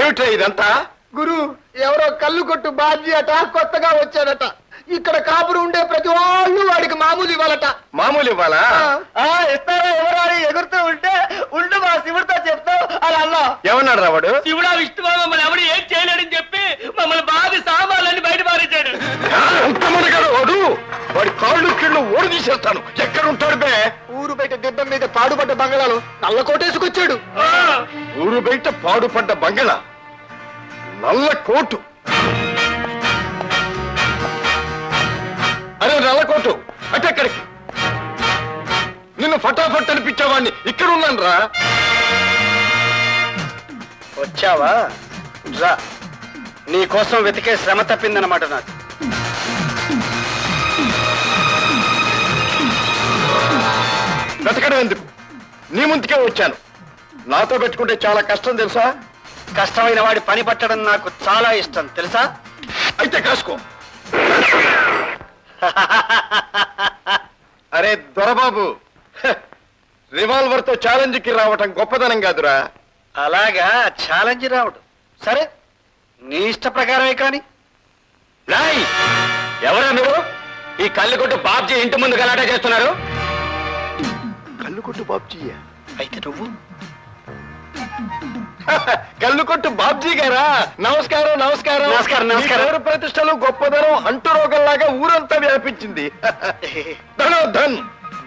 ఏమిటా ఇదంతా? గురు, ఎవరో కళ్ళు కొట్టు బాధ్య అట కొత్తగా వచ్చాడట. ఇక్కడ కాపురు ఉండే ప్రతి వాళ్ళు వాడికి మామూలు ఇవ్వాలట. మామూలు ఇవ్వాలా? ఇస్తారా ఎవరో అని ఎగురుతూ ఉంటే ఉండు మా శివుడితో చెప్తావు అని అన్నా. ఏమన్నాడు రావాడు? శివుడా విష్ణువా మమ్మల్ని ఎవడు ఏం చేయలేడని చెప్పి మమ్మల్ని బాగా సామాన్లన్నీ బయట పారేశాడు. వాడు వాడి కాళ్ళు కిళ్ళు ఓడి తీసేస్తాను. ఎక్కడ ఉంటాడు బే? ఊరు బయట దిబ్బ మీద పాడుపడ్డ బంగళాలు నల్ల కోటేసుకొచ్చాడు. ఊరు బయట పాడుపడ్డ బంగళా, నల్ల కోటు. అరే నల్ల కోటు, అటెక్కడికి? నిన్ను ఫటాఫట్ అనిపించేవాడిని. ఇక్కడ ఉన్నాను రా. వచ్చావా? రా, నీ కోసం వెతికే శ్రమ తప్పిందన్నమాట నాకు. వెతకడం ఎందుకు? నీ ముందుకే వచ్చాను. నాతో పెట్టుకుంటే చాలా కష్టం తెలుసా? కష్టమైన వాడి పని పట్టడం నాకు చాలా ఇష్టం తెలుసా? అయితే కాసుకో. అరే దొరబాబు, రివాల్వర్ తో ఛాలెంజ్ కి రావటం గొప్పదనం కాదురా. అలాగా, ఛాలెంజ్ రావడం సరే, నీ ఇష్ట ప్రకారమే. కానీ ఎవరా మీరు? ఈ కళ్ళుకొట్టు బాబ్జీ ఇంటి ముందు గలాటా చేస్తున్నారు. కళ్ళుకొట్టు బాబ్జీ అయితే నువ్వు? కళ్ళుకొట్టు బాబ్జీ గారా? నమస్కారం నమస్కారం. నమస్కారం నమస్కారం. పేరు ప్రతిష్టలు గొప్పదనం అంటు రోగంలాగా ఊరంతా వ్యాపించింది. ధనోధన్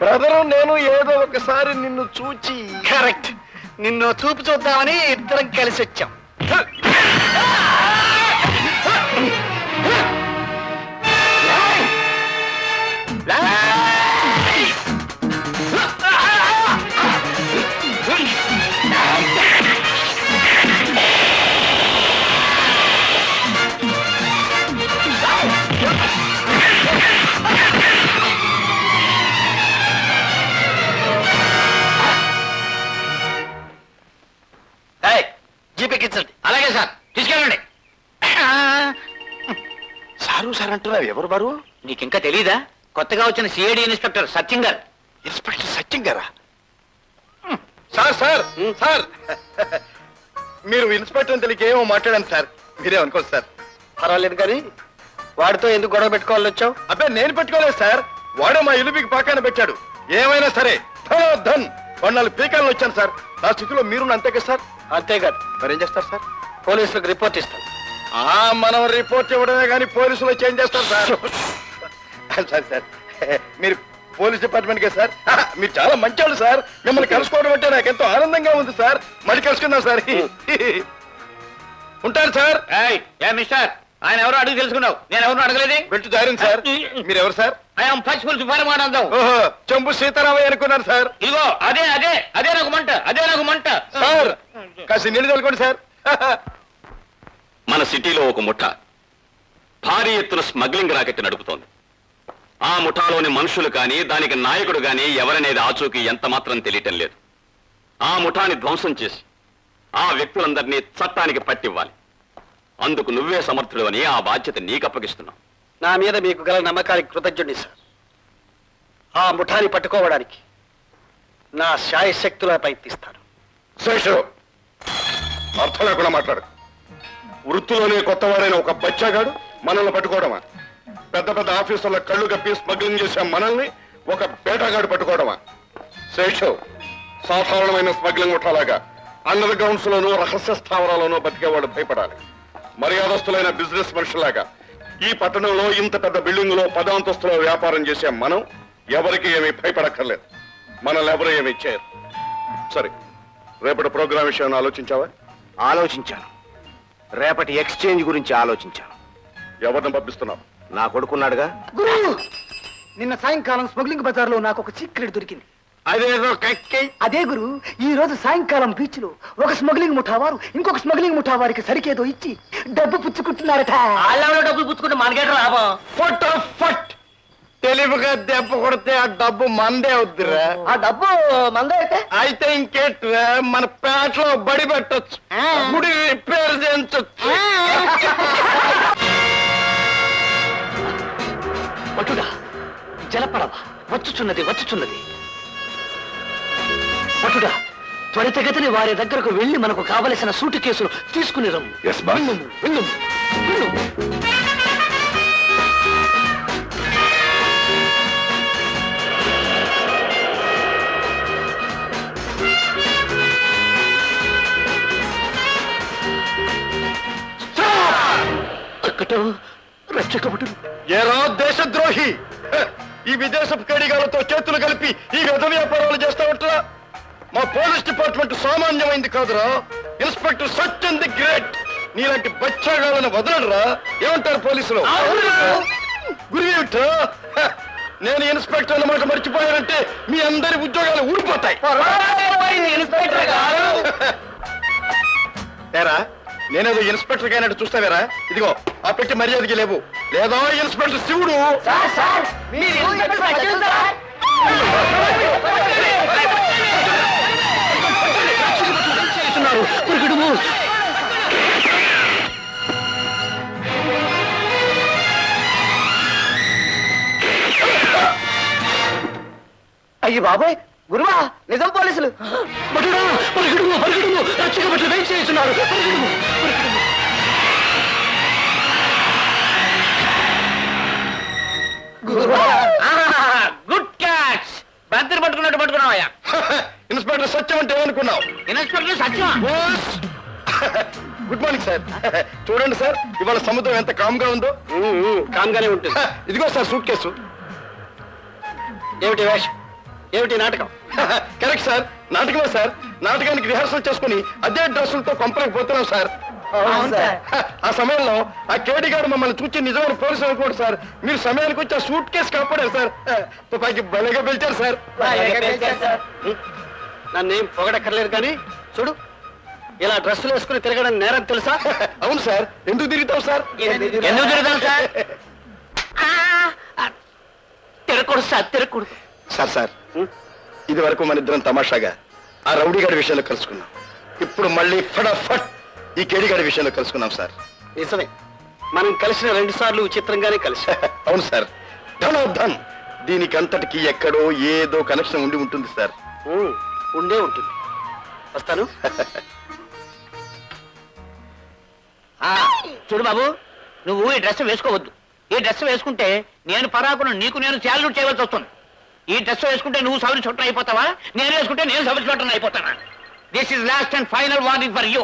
బ్రదరు, నేను ఏదో ఒకసారి నిన్ను చూచి. కరెక్ట్, నిన్ను చూపు చూద్దామని ఇద్దరం కలిసి వచ్చాం. జీపెక్కించండి. అలాగే సార్, తీసుకెళ్ళండి. సారు సార్ అంటున్నావు. ఎవరు బారు? నీకింకా తెలీదా? కొత్తగా వచ్చిన సిఐడి ఇన్స్పెక్టర్ సత్యం గారు. ఇన్స్పెక్టర్ సత్యం గారా? సార్ సార్ సార్, మీరు ఇన్స్పెక్టర్ అని తెలియక ఏమో మాట్లాడాను సార్. మీరే అనుకోండి సార్. పర్వాలేదు, కానీ వాడితో ఎందుకు గొడవ పెట్టుకోవాలి వచ్చావు? అబ్బాయి నేను పెట్టుకోలేదు సార్. వాడే మా ఇల్లు మీకు పాకాన పెట్టాడు. ఏమైనా సరే ధన్ వాళ్ళు పీకాలను వచ్చాను సార్. నా స్థితిలో మీరు అంతే కదా సార్? అంతేకాదు, మరేం చేస్తారు సార్? పోలీసులకు రిపోర్ట్ ఇస్తాను. మనం రిపోర్ట్ ఇవ్వడమే కానీ పోలీసులు చేంజ్ చేస్తారు సార్. సార్ సార్, మీరు పోలీస్ డిపార్ట్మెంట్ కే సార్. మీరు చాలా మంచోళ్ళు సార్. మిమ్మల్ని కలుసుకోవడం అంటే నాకు ఎంతో ఆనందంగా ఉంది సార్. మళ్ళీ కలుసుకుందాం సార్. ఉంటారు సార్. మిస్టర్, ఆయన ఎవరో అడుగు తెలుసుకున్నావు, నేను ఎవరు అడగలేదే. Belt Zarine sir. మీరు ఎవరు సార్? ఐఎమ్ పచ్చిపుల్ సుబ్బారావు. ఓహో, చెంబు సీతారామయ్య అనుకున్నారు సార్. ఇదిగో అదే అదే అదే నాకు మంట, అదే నాకు మంట. సార్ కాసి నీళ్ళు తలుకోండి సార్. మన సిటీలో ఒక ముఠా భారీ ఎత్తున స్మగ్లింగ్ రాకెట్ నడుపుతోంది. ఆ ముఠాలోని మనుషులు కానీ దానికి నాయకుడు కానీ ఎవరనేది ఆచూకీ ఎంత మాత్రం తెలియటం లేదు. ఆ ముఠాని ధ్వంసం చేసి ఆ వ్యక్తులందరినీ చట్టానికి పట్టివ్వాలి. అందుకు నువ్వే సమర్థుడు అని ఆ బాధ్యత నీకు అప్పగిస్తున్నావు. నా మీద మీకు గల నమ్మకానికి కృతజ్ఞుడి సార్. ఆ ముఠాని పట్టుకోవడానికి నా శాయశక్తుల ప్రయత్నిస్తాను. శేషు, అర్థం లేకుండా మాట్లాడు. వృత్తిలోనే కొత్తవాడైన ఒక బచ్చాగాడు మనల్ని పట్టుకోవడమా? పెద్ద పెద్ద ఆఫీసర్ల కళ్ళు కప్పి స్మగ్లింగ్ చేసే మనల్ని ఒక బేటాగాడు పట్టుకోవడమా? శేషు, సాధారణమైన స్మగ్లింగ్ ముఠాలాగా అండర్ గ్రౌండ్స్ లోనూ రహస్య స్థావరాల్లోనూ బతికేవాడు భయపడాలి. మర్యాదస్తులైన బిజినెస్ మనుషులాగా ఈ పట్టణంలో ఇంత పెద్ద బిల్డింగ్ లో 10 అంతస్తులో వ్యాపారం చేసే మనం ఎవరికి ఏమీ భయపడక్కర్లేదు. మనల్ని ఎవరు ఏమీ చేయరు. సరే, రేపటి ప్రోగ్రాం విషయాన్ని ఆలోచించావా? ఆలోచించాను. రేపటి ఎక్స్చేంజ్ గురించి ఆలోచించాను. ఎవరిని పంపిస్తున్నావు? నా కొడుకున్నాడుగా. గురు, నిన్న సాయంకాలం స్మగ్లింగ్ బజార్ లో నాకు ఒక సీక్రెట్ దొరికింది. అదేదో కక్కి. అదే గురు, ఈ రోజు సాయంకాలం బీచ్ లో ఒక స్మగ్లింగ్ ముఠా వారు ఇంకొక స్మగ్లింగ్ ముఠా వారికి సరికేదో ఇచ్చి డబ్బు పుచ్చుకుంటున్నారట. వాళ్ళెవరో డబ్బులు పుచ్చుకుంటే మనకేట లాభం? ఫట్ తెలివిగా దెబ్బ కొడితే ఆ డబ్బు మందే అవుద్దిరా. ఆ డబ్బు మందే అయితే ఇంకేట్రా, మన పేటలో బడి పెట్టొచ్చు, గుడి రిపేర్ చేయించొచ్చు. పట్టుడా, జలపడవ వచ్చుచున్నది వచ్చుచున్నది. పట్టుడా, త్వరితగతిని వారి దగ్గరకు వెళ్లి మనకు కావలసిన సూటు కేసులు తీసుకుని రమ్ము. Yes, boss. వెళ్ళుము, వెళ్ళుము, వెళ్ళుము. అక్కట రక్షకభటులు. ఏరా దేశద్రోహి, ఈ విదేశపు కేడిగాలతో చేతులు కలిపి ఈ వ్యధ వ్యాపారాలు చేస్తా ఉంటారా? మా పోలీస్ డిపార్ట్మెంట్ సామాన్యమైంది కాదురా. Inspector Satyam the great. నీలాంటి బచ్చాగాలను వదలడురా. ఏమంటారు పోలీసులు? గురివిట్రా, నేను ఇన్స్పెక్టర్ అన్నమాట మర్చిపోయానంటే మీ అందరి ఉద్యోగాలు ఊడిపోతాయి. ఇన్స్పెక్టర్ గారు ఏరా, నేనేదో ఇన్స్పెక్టర్ గారినట్టు చూస్తావేరా? ఇదిగో ఆ పెట్టి మర్యాదకి లేవు, లేదా ఇన్స్పెక్టర్ శివుడు. మీరు ఇన్స్పెక్టర్ సత్యం సార్. చేస్తున్నారు, పరిగెడుము. అయ్యి బాబాయ్, గురువా నిజం పోలీసులు. భటుడా, పరిగెడుము, పరిగెడుము. రక్షకభటులు వెయిట్ చేస్తున్నారు, పరిగెడుము, పరిగెడుము. Good catch. బంతిని పట్టుకున్నట్టు పట్టుకున్నావయ్యా. ఇన్స్పెక్టర్ సత్యం అంటే ఏమనుకున్నావు? ఇన్స్పెక్టర్ సత్యమా? Good morning sir. చూడండి సార్, ఇవాళ సముద్రం ఎంత కామ్ గా ఉందో. కామ్గానే ఉంటుంది. ఇదిగో సార్ సూట్ కేసు. ఏమిటి వేషం, ఏమిటి నాటకం? కరెక్ట్ సార్, నాటకమే సార్. నాటకానికి రిహార్సల్ చేసుకుని అదే డ్రెస్సులతో కొంపలకు పోతున్నాం సార్. ఆ సమయంలో ఆ కేడి గారు మమ్మల్ని చూచి నిజమైన పోలీసులు అనుకోండి సార్. మీరు సమయానికి వచ్చి ఆ సూట్ కేసు కాపాడారు సార్. తుపాకి బలగా పిలిచారు సార్. నన్నేం పొగడక్కర్లేదు కానీ చూడు, ఇలా డ్రెస్సులు వేసుకుని తిరగడం నేరం తెలుసా? అవును సార్. ఎందుకు తిరుగుతాం సార్? ఎందుకు తిరుగుతాం సార్? తిరగకూడదు సార్, తిరగకూడదు. సార్ ఇది వరకు మన ఇద్దరం తమాషాగా ఆ రౌడీ గారి విషయంలో కలుసుకున్నాం. ఇప్పుడు మళ్ళీ ఫటాఫట్ ఈ కేడి గారి విషయంలో కలుసుకున్నాం సార్. నిజమే, మనం కలిసిన 2 సార్లు విచిత్రంగానే కలిసి. అవును సార్, ధనోద్ధన్. దీనికి అంతటికి ఎక్కడో ఏదో కనెక్షన్ ఉండి ఉంటుంది సార్. ఉండే ఉంటుంది. వస్తాను. చూడు బాబు, నువ్వు ఈ డ్రెస్ వేసుకోవద్దు. ఈ డ్రెస్ వేసుకుంటే నేను పరాకును నీకు నేను చాలూట్ చేయవలసి వస్తుంది. ఈ డ్రెస్ వేసుకుంటే నువ్వు సౌరి చుట్టం అయిపోతావా? నేను వేసుకుంటే నేను సౌరి చుట్టం అయిపోతానా? This is last and final warning for you.